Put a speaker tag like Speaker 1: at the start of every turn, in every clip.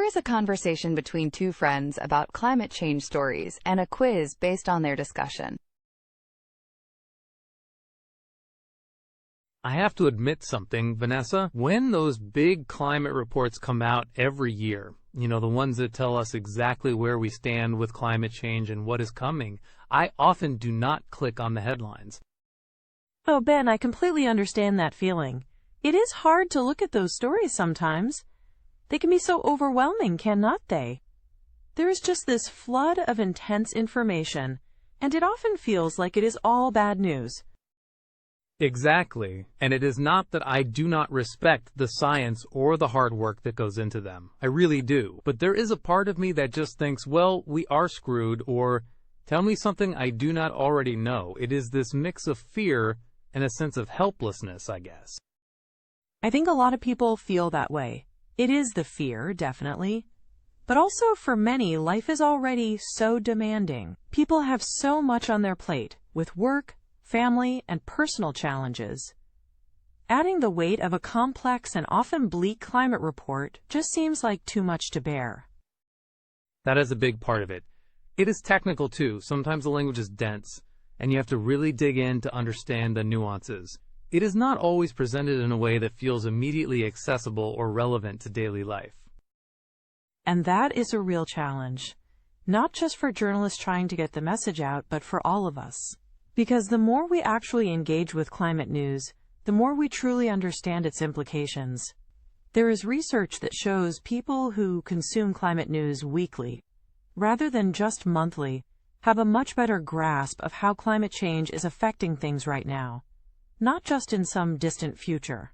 Speaker 1: is a conversation between two friends about climate change stories and a quiz based on their discussion.
Speaker 2: I have to admit something, Vanessa. When those big climate reports come out every year, the ones that tell us exactly where we stand with climate change and what is coming, I often do not click on the headlines.
Speaker 3: Oh, Ben, I completely understand that feeling. It is hard to look at those stories sometimes. They can be so overwhelming, cannot they? There is just this flood of intense information, and it often feels like it is all bad news.
Speaker 2: Exactly, and it is not that I do not respect the science or the hard work that goes into them. I really do. But there is a part of me that just thinks, well, we are screwed, or tell me something I do not already know. It is this mix of fear and a sense of helplessness, I guess.
Speaker 3: I think a lot of people feel that way. It is the fear, definitely. But also for many, life is already so demanding. People have so much on their plate, with work, family, and personal challenges. Adding the weight of a complex and often bleak climate report just seems like too much to bear.
Speaker 2: That is a big part of it. It is technical too. Sometimes the language is dense, and you have to really dig in to understand the nuances. It is not always presented in a way that feels immediately accessible or relevant to daily life.
Speaker 3: And that is a real challenge, not just for journalists trying to get the message out, but for all of us. Because the more we actually engage with climate news, the more we truly understand its implications. There is research that shows people who consume climate news weekly, rather than just monthly, have a much better grasp of how climate change is affecting things right now, not just in some distant future.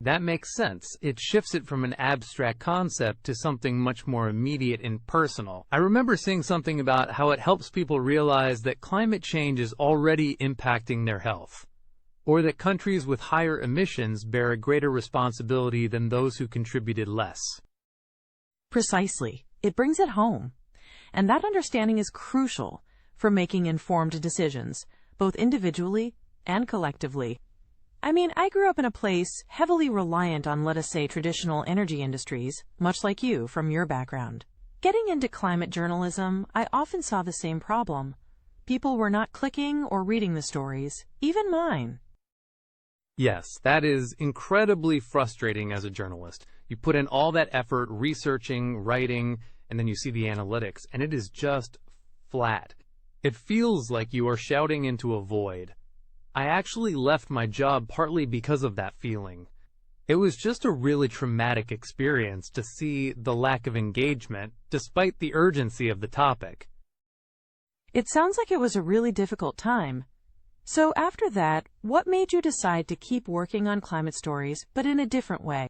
Speaker 2: That makes sense. It shifts it from an abstract concept to something much more immediate and personal. I remember seeing something about how it helps people realize that climate change is already impacting their health, or that countries with higher emissions bear a greater responsibility than those who contributed less.
Speaker 3: Precisely. It brings it home. And that understanding is crucial for making informed decisions, both individually and collectively. I mean, I grew up in a place heavily reliant on, let us say, traditional energy industries, much like you from your background. Getting into climate journalism, I often saw the same problem. People were not clicking or reading the stories, even mine.
Speaker 2: Yes, that is incredibly frustrating as a journalist. You put in all that effort researching, writing, and then you see the analytics, and it is just flat. It feels like you are shouting into a void. I actually left my job partly because of that feeling. It was just a really traumatic experience to see the lack of engagement, despite the urgency of the topic.
Speaker 3: It sounds like it was a really difficult time. So after that, what made you decide to keep working on climate stories, but in a different way?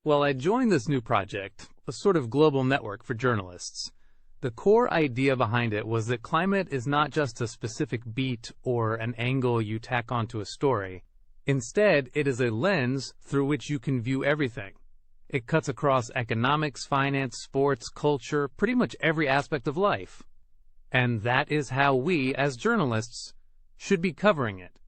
Speaker 2: Well, I joined this new project, a sort of global network for journalists. The core idea behind it was that climate is not just a specific beat or an angle you tack onto a story. Instead, it is a lens through which you can view everything. It cuts across economics, finance, sports, culture, pretty much every aspect of life. And that is how we, as journalists, should be covering it.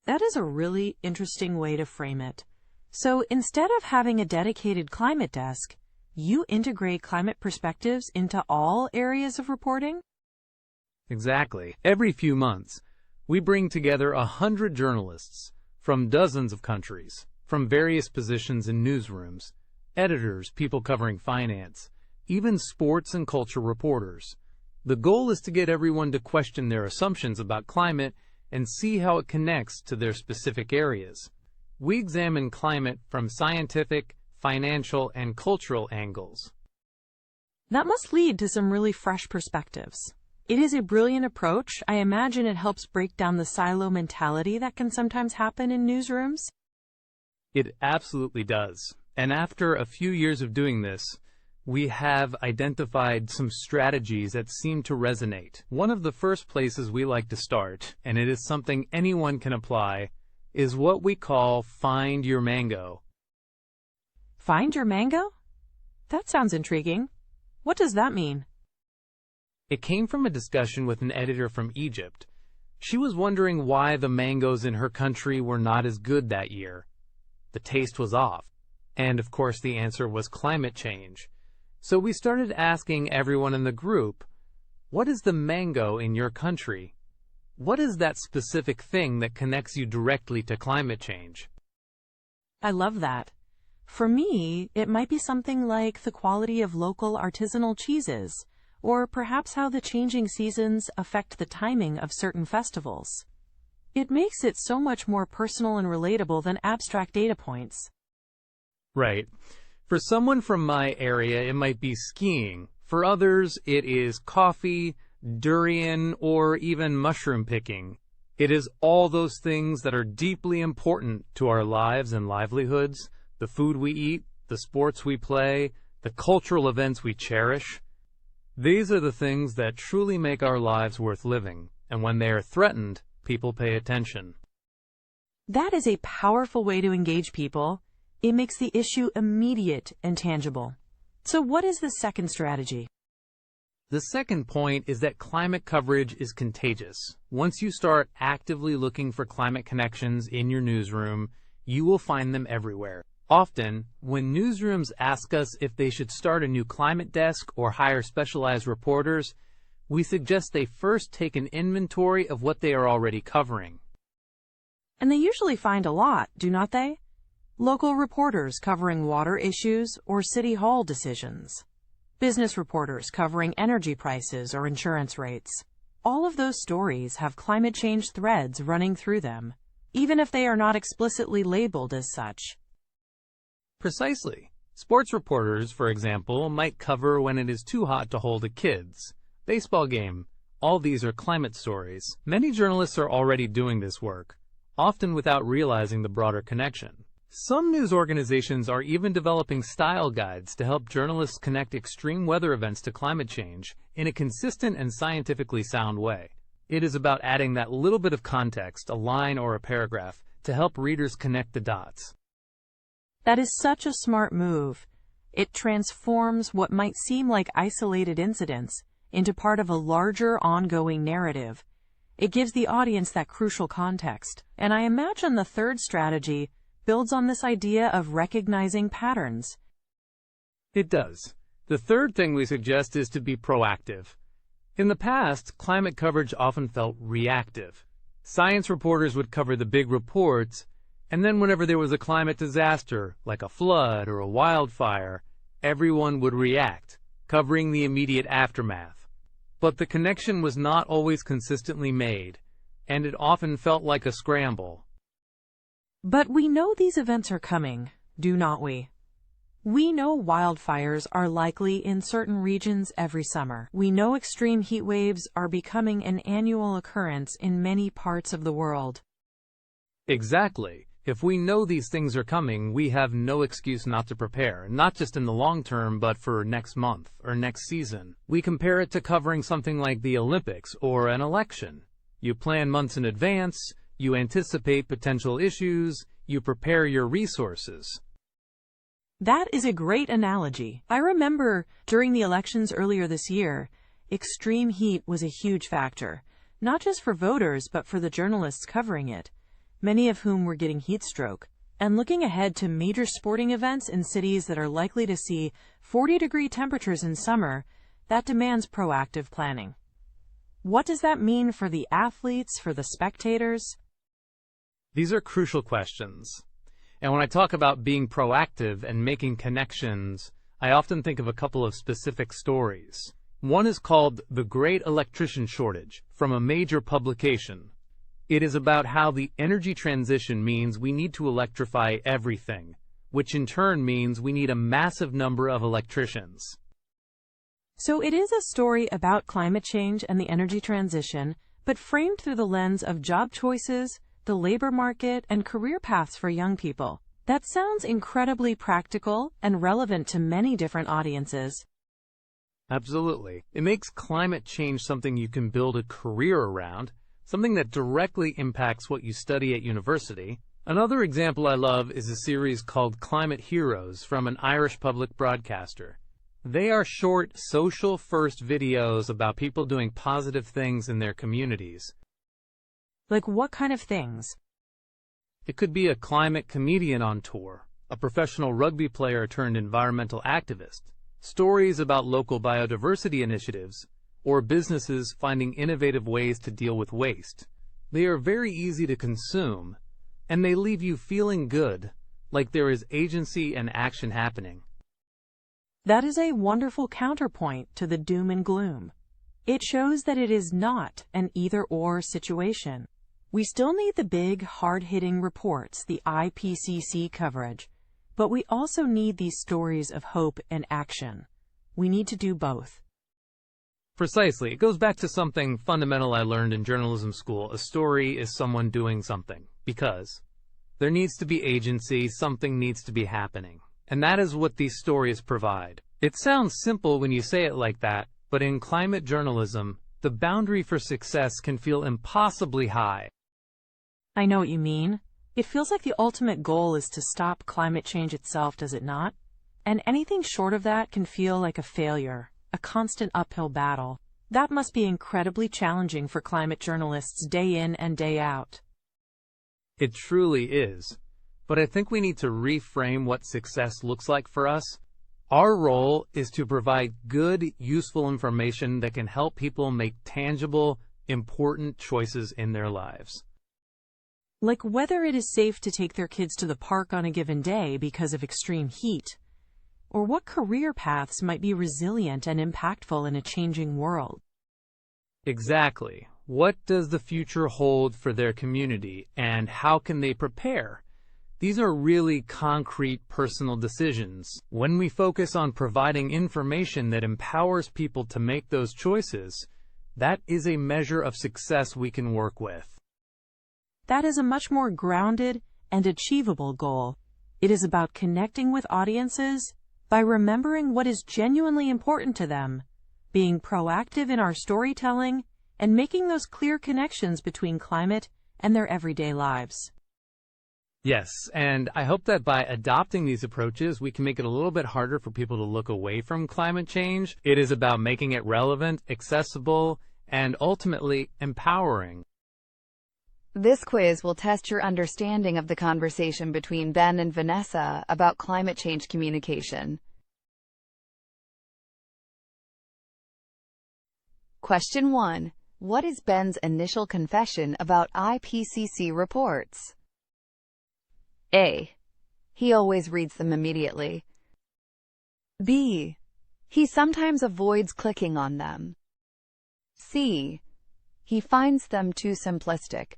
Speaker 3: That is a really interesting way to frame it. So instead of having a dedicated climate desk, you integrate climate perspectives into all areas of reporting?
Speaker 2: Exactly. Every few months, we bring together 100 journalists from dozens of countries, from various positions in newsrooms, editors, people covering finance, even sports and culture reporters. The goal is to get everyone to question their assumptions about climate and see how it connects to their specific areas. We examine climate from scientific, financial, and cultural angles.
Speaker 3: That must lead to some really fresh perspectives. It is a brilliant approach. I imagine it helps break down the silo mentality that can sometimes happen in newsrooms.
Speaker 2: It absolutely does. And after a few years of doing this, we have identified some strategies that seem to resonate. One of the first places we like to start, and it is something anyone can apply, is what we call Find Your Mango.
Speaker 3: Find your mango? That sounds intriguing. What does that mean?
Speaker 2: It came from a discussion with an editor from Egypt. She was wondering why the mangoes in her country were not as good that year. The taste was off. And of course the answer was climate change. So we started asking everyone in the group, what is the mango in your country? What is that specific thing that connects you directly to climate change?
Speaker 3: I love that. For me, it might be something like the quality of local artisanal cheeses, or perhaps how the changing seasons affect the timing of certain festivals. It makes it so much more personal and relatable than abstract data points.
Speaker 2: Right. For someone from my area, it might be skiing. For others, it is coffee, durian, or even mushroom picking. It is all those things that are deeply important to our lives and livelihoods, the food we eat, the sports we play, the cultural events we cherish. These are the things that truly make our lives worth living, and when they are threatened, people pay attention.
Speaker 3: That is a powerful way to engage people. It makes the issue immediate and tangible. So what is the second strategy?
Speaker 2: The second point is that climate coverage is contagious. Once you start actively looking for climate connections in your newsroom, you will find them everywhere. Often, when newsrooms ask us if they should start a new climate desk or hire specialized reporters, we suggest they first take an inventory of what they are already covering.
Speaker 3: And they usually find a lot, do not they? Local reporters covering water issues or city hall decisions. Business reporters covering energy prices or insurance rates. All of those stories have climate change threads running through them, even if they are not explicitly labeled as such.
Speaker 2: Precisely. Sports reporters, for example, might cover when it is too hot to hold a kid's baseball game. All these are climate stories. Many journalists are already doing this work, often without realizing the broader connection. Some news organizations are even developing style guides to help journalists connect extreme weather events to climate change in a consistent and scientifically sound way. It is about adding that little bit of context, a line or a paragraph, to help readers connect the dots.
Speaker 3: That is such a smart move. It transforms what might seem like isolated incidents into part of a larger ongoing narrative. It gives the audience that crucial context. And I imagine the third strategy builds on this idea of recognizing patterns.
Speaker 2: It does. The third thing we suggest is to be proactive. In the past, climate coverage often felt reactive. Science reporters would cover the big reports, and then whenever there was a climate disaster, like a flood or a wildfire, everyone would react, covering the immediate aftermath. But the connection was not always consistently made, and it often felt like a scramble.
Speaker 3: But we know these events are coming, do not we? We know wildfires are likely in certain regions every summer. We know extreme heat waves are becoming an annual occurrence in many parts of the world.
Speaker 2: Exactly. If we know these things are coming, we have no excuse not to prepare, not just in the long term, but for next month or next season. We compare it to covering something like the Olympics or an election. You plan months in advance, you anticipate potential issues, you prepare your resources.
Speaker 3: That is a great analogy. I remember during the elections earlier this year, extreme heat was a huge factor, not just for voters, but for the journalists covering it, many of whom were getting heat stroke. And looking ahead to major sporting events in cities that are likely to see 40-degree temperatures in summer, that demands proactive planning. What does that mean for the athletes, for the spectators?
Speaker 2: These are crucial questions. And when I talk about being proactive and making connections, I often think of a couple of specific stories. One is called The Great Electrician Shortage, from a major publication. It is about how the energy transition means we need to electrify everything, which in turn means we need a massive number of electricians.
Speaker 3: So it is a story about climate change and the energy transition, but framed through the lens of job choices, the labor market, and career paths for young people. That sounds incredibly practical and relevant to many different audiences.
Speaker 2: Absolutely. It makes climate change something you can build a career around, something that directly impacts what you study at university. Another example I love is a series called Climate Heroes from an Irish public broadcaster. They are short, social-first videos about people doing positive things in their communities.
Speaker 3: Like what kind of things?
Speaker 2: It could be a climate comedian on tour, a professional rugby player turned environmental activist, stories about local biodiversity initiatives, or businesses finding innovative ways to deal with waste. They are very easy to consume, and they leave you feeling good, like there is agency and action happening.
Speaker 3: That is a wonderful counterpoint to the doom and gloom. It shows that it is not an either-or situation. We still need the big, hard-hitting reports, the IPCC coverage, but we also need these stories of hope and action. We need to do both.
Speaker 2: Precisely. It goes back to something fundamental I learned in journalism school. A story is someone doing something, because there needs to be agency, something needs to be happening. And that is what these stories provide. It sounds simple when you say it like that, but in climate journalism, the boundary for success can feel impossibly high.
Speaker 3: I know what you mean. It feels like the ultimate goal is to stop climate change itself, does it not? And anything short of that can feel like a failure, a constant uphill battle. That must be incredibly challenging for climate journalists day in and day out.
Speaker 2: It truly is. But I think we need to reframe what success looks like for us. Our role is to provide good, useful information that can help people make tangible, important choices in their lives.
Speaker 3: Like whether it is safe to take their kids to the park on a given day because of extreme heat, or what career paths might be resilient and impactful in a changing world.
Speaker 2: Exactly. What does the future hold for their community, and how can they prepare? These are really concrete personal decisions. When we focus on providing information that empowers people to make those choices, that is a measure of success we can work with.
Speaker 3: That is a much more grounded and achievable goal. It is about connecting with audiences by remembering what is genuinely important to them, being proactive in our storytelling, and making those clear connections between climate and their everyday lives.
Speaker 2: Yes, and I hope that by adopting these approaches, we can make it a little bit harder for people to look away from climate change. It is about making it relevant, accessible, and ultimately empowering.
Speaker 1: This quiz will test your understanding of the conversation between Ben and Vanessa about climate change communication. Question 1. What is Ben's initial confession about IPCC reports? A. He always reads them immediately. B. He sometimes avoids clicking on them. C. He finds them too simplistic.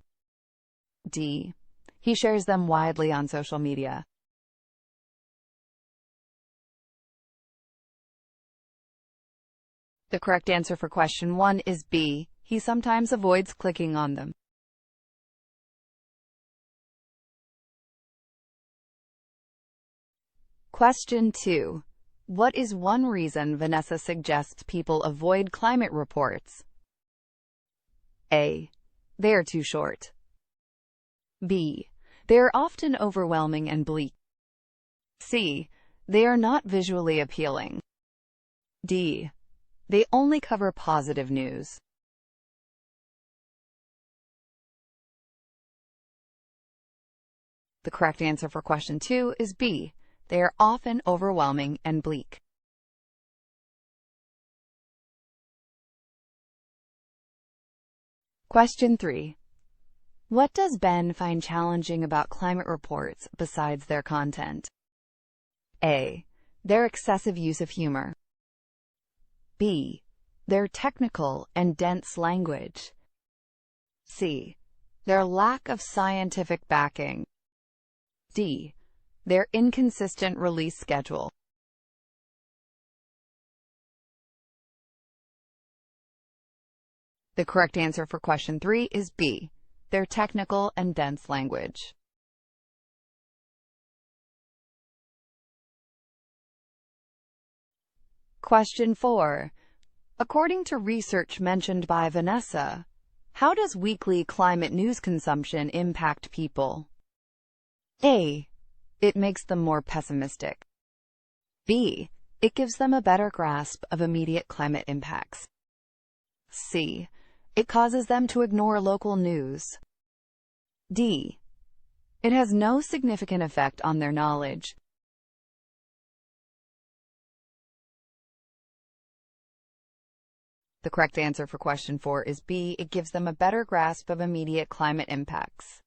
Speaker 1: D. He shares them widely on social media. The correct answer for question 1 is B. He sometimes avoids clicking on them. Question 2. What is one reason Vanessa suggests people avoid climate reports? A. They are too short. B. They are often overwhelming and bleak. C. They are not visually appealing. D. They only cover positive news. The correct answer for question 2 is B. They are often overwhelming and bleak. Question 3. What does Ben find challenging about climate reports besides their content? A. Their excessive use of humor. B. Their technical and dense language. C. Their lack of scientific backing. D. Their inconsistent release schedule. The correct answer for question 3 is B. Their technical and dense language. Question 4. According to research mentioned by Vanessa, how does weekly climate news consumption impact people? A. It makes them more pessimistic. B. It gives them a better grasp of immediate climate impacts. C. It causes them to ignore local news. D. It has no significant effect on their knowledge. The correct answer for question 4 is B. It gives them a better grasp of immediate climate impacts.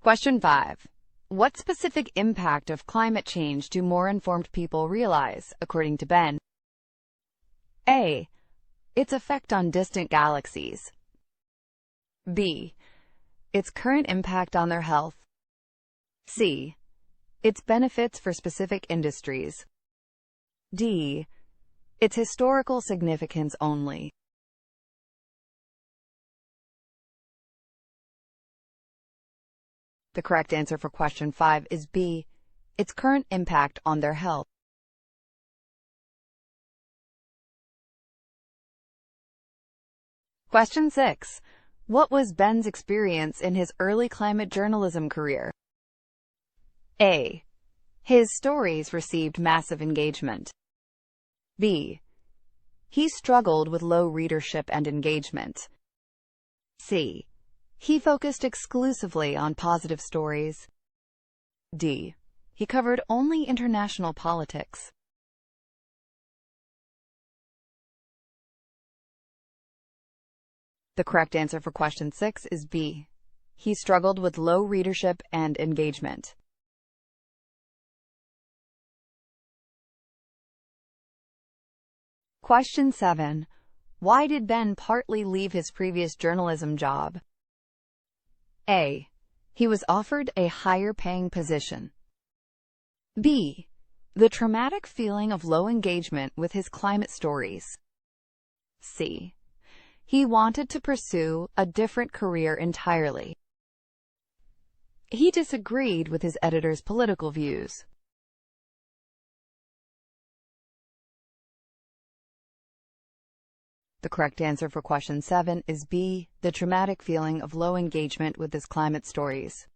Speaker 1: Question 5. What specific impact of climate change do more informed people realize, according to Ben? A. Its effect on distant galaxies. B. Its current impact on their health. C. Its benefits for specific industries. D. Its historical significance only. The correct answer for question 5 is B. Its current impact on their health. Question 6. What was Ben's experience in his early climate journalism career? A. His stories received massive engagement. B. He struggled with low readership and engagement. C. He focused exclusively on positive stories. D. He covered only international politics. The correct answer for question 6 is B. He struggled with low readership and engagement. Question 7. Why did Ben partly leave his previous journalism job? A. He was offered a higher-paying position. B. The traumatic feeling of low engagement with his climate stories. C. He wanted to pursue a different career entirely. He disagreed with his editor's political views. The correct answer for question 7 is B. The traumatic feeling of low engagement with his climate stories.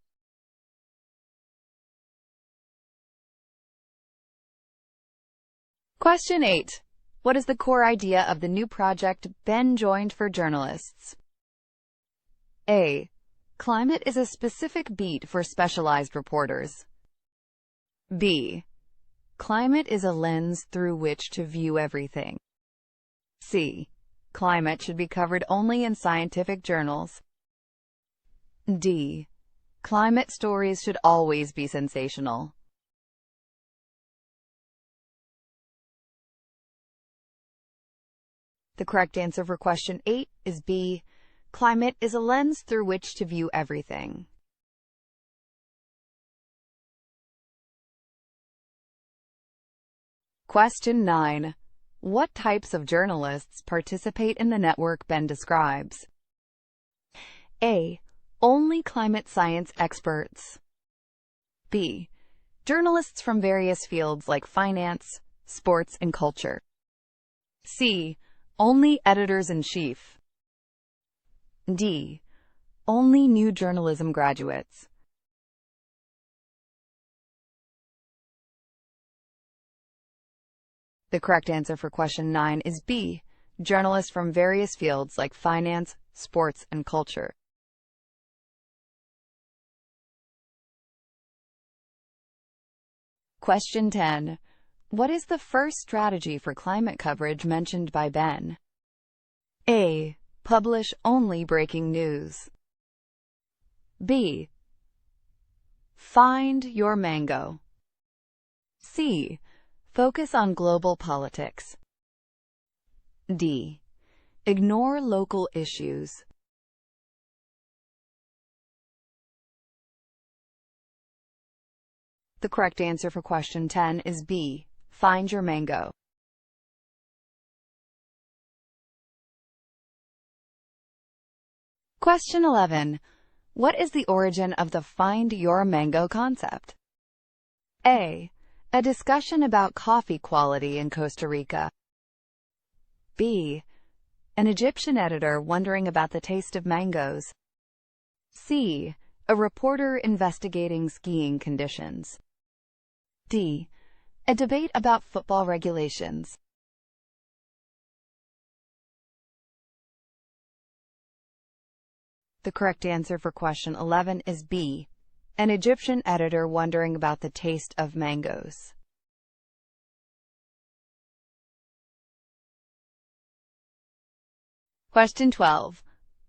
Speaker 1: Question 8. What is the core idea of the new project Ben joined for journalists? A. Climate is a specific beat for specialized reporters. B. Climate is a lens through which to view everything. C. Climate should be covered only in scientific journals. D. Climate stories should always be sensational. The correct answer for question 8 is B. Climate is a lens through which to view everything. Question 9. What types of journalists participate in the network Ben describes? A. Only climate science experts. B. Journalists from various fields like finance, sports, and culture. C. Only editors-in-chief. D. Only new journalism graduates. The correct answer for question 9 is B. Journalists from various fields like finance, sports, and culture. Question 10. What is the first strategy for climate coverage mentioned by Ben? A. Publish only breaking news. B. Find your mango. C. Focus on global politics. D. Ignore local issues. The correct answer for question 10 is B. Find your mango. Question 11. What is the origin of the Find Your Mango concept? A. A discussion about coffee quality in Costa Rica. B. An Egyptian editor wondering about the taste of mangoes. C. A reporter investigating skiing conditions. D. A debate about football regulations. The correct answer for question 11 is B. An Egyptian editor wondering about the taste of mangoes. Question 12.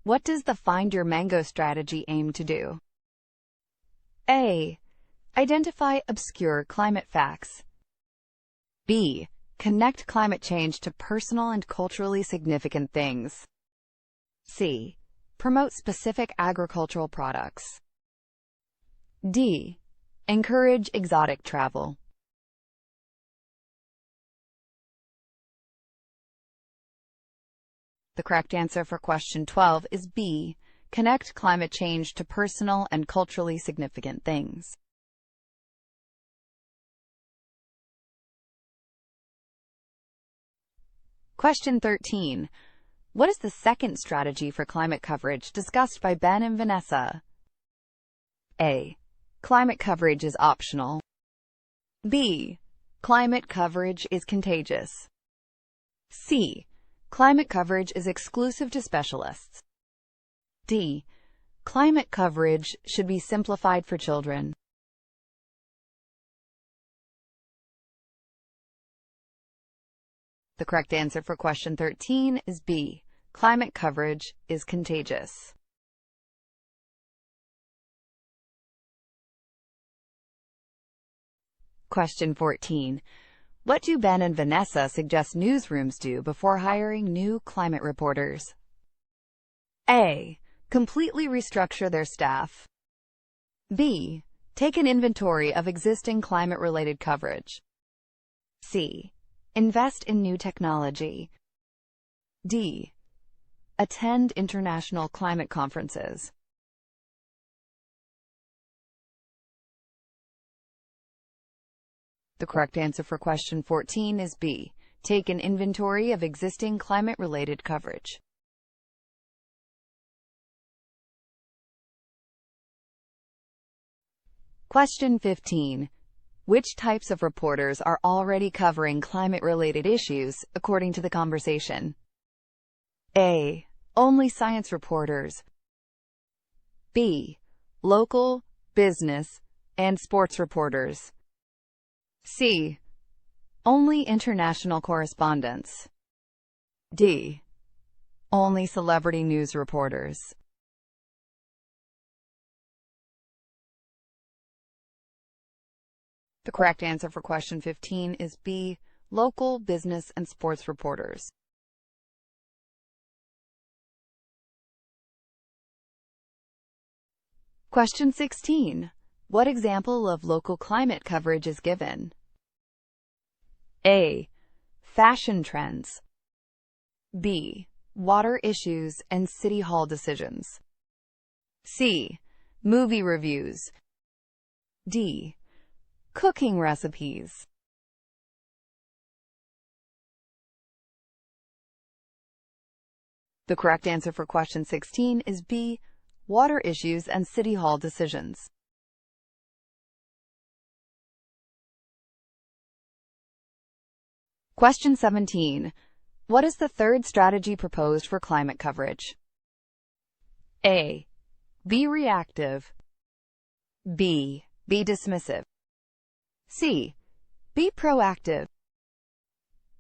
Speaker 1: What does the Find Your Mango strategy aim to do? A. Identify obscure climate facts. B. Connect climate change to personal and culturally significant things. C. Promote specific agricultural products. D. Encourage exotic travel. The correct answer for question 12 is B. Connect climate change to personal and culturally significant things. Question 13. What is the second strategy for climate coverage discussed by Ben and Vanessa? A. Climate coverage is optional. B. Climate coverage is contagious. C. Climate coverage is exclusive to specialists. D. Climate coverage should be simplified for children. The correct answer for question 13 is B. Climate coverage is contagious. Question 14. What do Ben and Vanessa suggest newsrooms do before hiring new climate reporters? A. Completely restructure their staff. B. Take an inventory of existing climate-related coverage. C. Invest in new technology. D. Attend international climate conferences. The correct answer for question 14 is B. Take an inventory of existing climate-related coverage. Question 15. Which types of reporters are already covering climate-related issues, according to the conversation? A. Only science reporters. B. Local, business, and sports reporters. C. Only international correspondents. D. Only celebrity news reporters. The correct answer for question 15 is B. Local, business, and sports reporters. Question 16. What example of local climate coverage is given? A. Fashion trends. B. Water issues and city hall decisions. C. Movie reviews. D. Cooking recipes. The correct answer for question 16 is B. Water issues and city hall decisions. Question 17. What is the third strategy proposed for climate coverage? A. Be reactive. B. Be dismissive. C. Be proactive.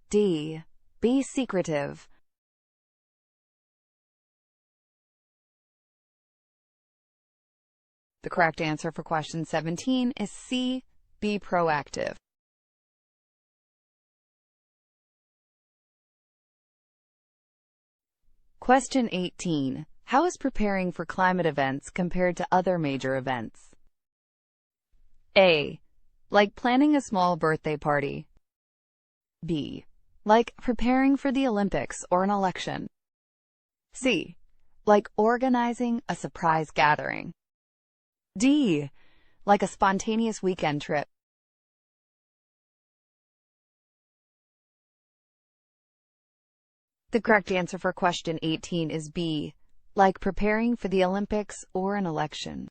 Speaker 1: D. Be secretive. The correct answer for question 17 is C. Be proactive. Question 18. How is preparing for climate events compared to other major events? A. Like planning a small birthday party. B. Like preparing for the Olympics or an election. C. Like organizing a surprise gathering. D. Like a spontaneous weekend trip. The correct answer for question 18 is B. Like preparing for the Olympics or an election.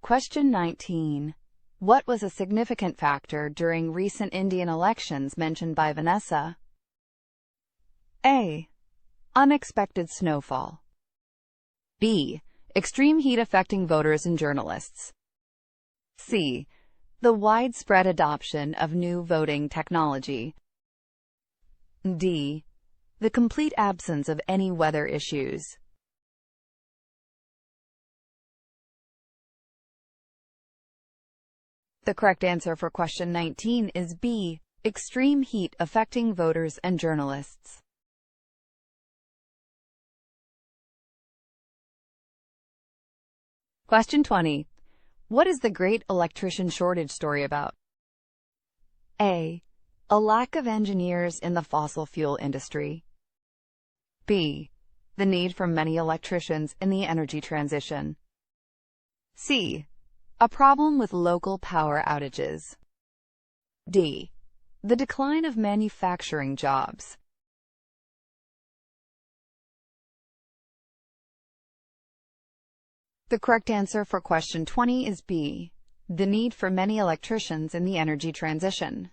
Speaker 1: Question 19. What was a significant factor during recent Indian elections mentioned by Vanessa? A. Unexpected snowfall. B. Extreme heat affecting voters and journalists. C. The widespread adoption of new voting technology. D. The complete absence of any weather issues. The correct answer for question 19 is B. Extreme heat affecting voters and journalists. Question 20. What is the great electrician shortage story about? A. A lack of engineers in the fossil fuel industry. B. The need for many electricians in the energy transition. C. A problem with local power outages. D. The decline of manufacturing jobs. The correct answer for question 20 is B. The need for many electricians in the energy transition.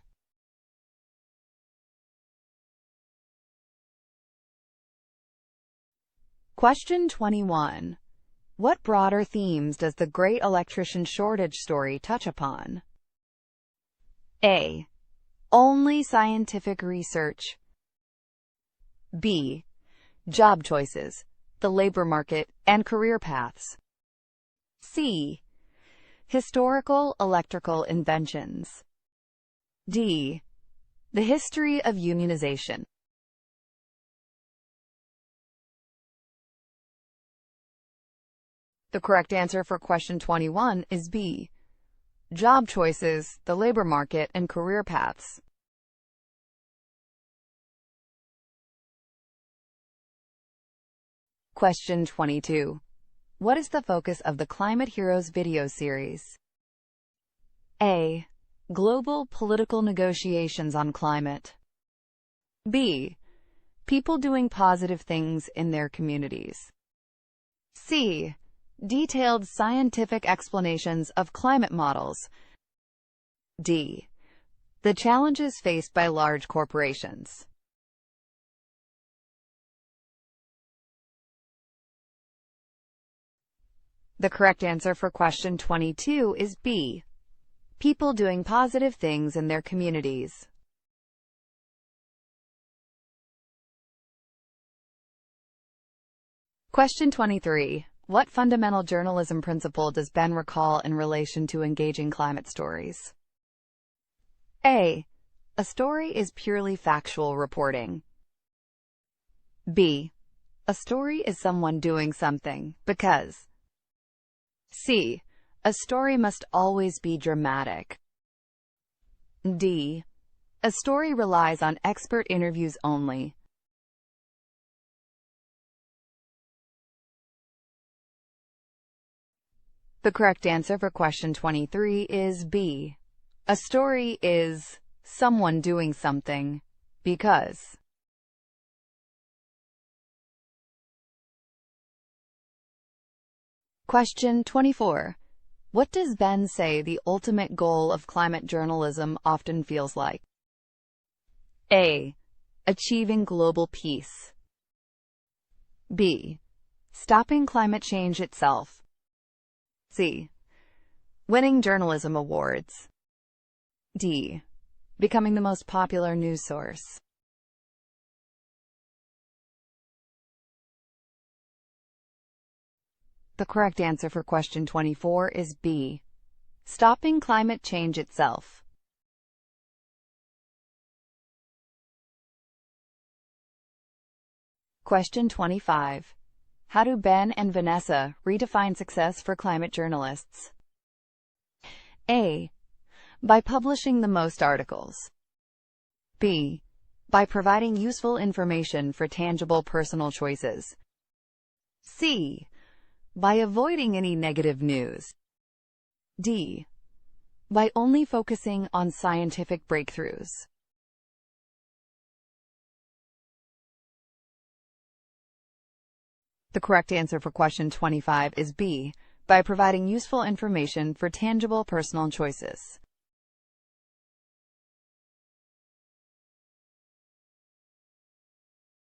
Speaker 1: Question 21. What broader themes does the great electrician shortage story touch upon? A. Only scientific research. B. Job choices, the labor market, and career paths. C. Historical electrical inventions. D. The history of unionization. The correct answer for question 21 is B. Job choices, the labor market, and career paths. Question 22. What is the focus of the Climate Heroes video series? A. Global political negotiations on climate. B. People doing positive things in their communities. C. Detailed scientific explanations of climate models. D. The challenges faced by large corporations. The correct answer for question 22 is B. People doing positive things in their communities. Question 23. What fundamental journalism principle does Ben recall in relation to engaging climate stories? A. A story is purely factual reporting. B. A story is someone doing something because. C. A story must always be dramatic. D. A story relies on expert interviews only. The correct answer for question 23 is B. A story is someone doing something because. Question 24. What does Ben say the ultimate goal of climate journalism often feels like? A. Achieving global peace. B. Stopping climate change itself. C. Winning journalism awards. D. Becoming the most popular news source. The correct answer for question 24 is B. Stopping climate change itself. Question 25. How do Ben and Vanessa redefine success for climate journalists? A. By publishing the most articles. B. By providing useful information for tangible personal choices. C. By avoiding any negative news. D. By only focusing on scientific breakthroughs. The correct answer for question 25 is B. By providing useful information for tangible personal choices.